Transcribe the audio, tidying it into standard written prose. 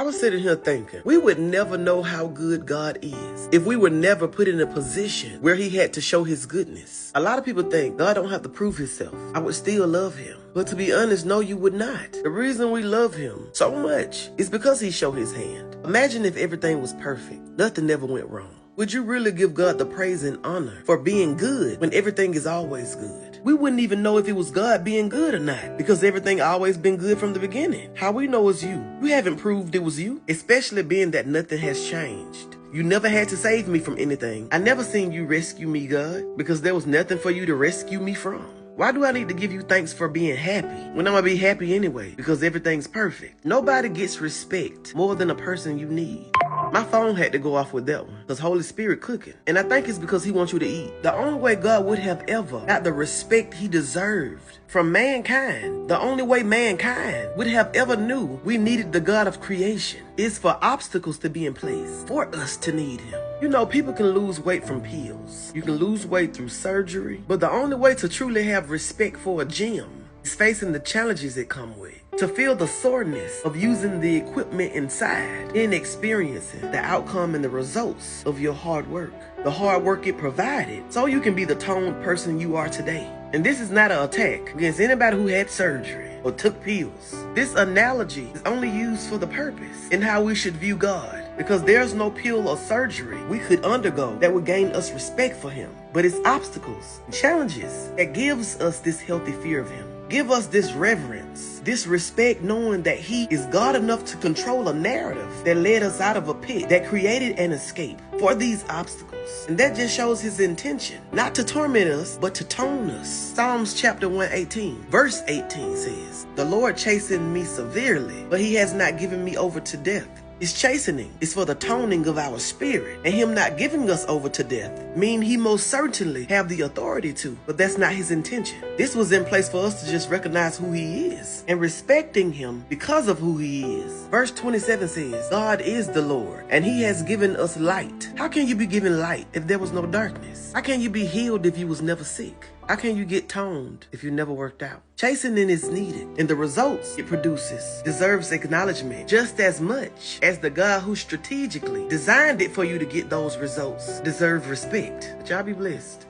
I was sitting here thinking, we would never know how good God is if we were never put in a position where he had to show his goodness. A lot of people think God don't have to prove himself. I would still love him. But to be honest, no, you would not. The reason we love him so much is because he showed his hand. Imagine if everything was perfect. Nothing ever went wrong. Would you really give God the praise and honor for being good when everything is always good? We wouldn't even know if it was God being good or not because everything always been good from the beginning. How we know it's you? You haven't proved it was you, especially being that nothing has changed. You never had to save me from anything. I never seen you rescue me, God, because there was nothing for you to rescue me from. Why do I need to give you thanks for being happy when I'm gonna be happy anyway because everything's perfect? Nobody gets respect more than a person you need. My phone had to go off with that one because Holy Spirit cooking. And I think it's because he wants you to eat. The only way God would have ever got the respect he deserved from mankind, the only way mankind would have ever knew we needed the God of creation is for obstacles to be in place for us to need him. You know, people can lose weight from pills. You can lose weight through surgery. But the only way to truly have respect for a gym is facing the challenges it come with. To feel the soreness of using the equipment inside and experiencing the outcome and the results of your hard work. The hard work it provided so you can be the toned person you are today. And this is not an attack against anybody who had surgery or took pills. This analogy is only used for the purpose in how we should view God. Because there's no pill or surgery we could undergo that would gain us respect for him. But it's obstacles and challenges that gives us this healthy fear of him. Give us this reverence, this respect, knowing that he is God enough to control a narrative that led us out of a pit, that created an escape for these obstacles. And that just shows his intention, not to torment us, but to tone us. Psalms chapter 118, verse 18 says, "The Lord chastened me severely, but he has not given me over to death." His chastening is for the toning of our spirit, and him not giving us over to death mean he most certainly have the authority to, but that's not his intention. This was in place for us to just recognize who he is and respecting him because of who he is. Verse 27 says, God is the Lord, and he has given us light. How can you be given light if there was no darkness? How can you be healed if you was never sick? How can you get toned if you never worked out? Chastening is needed, and the results it produces deserves acknowledgement just as much as the God who strategically designed it for you to get those results deserve respect. But y'all be blessed.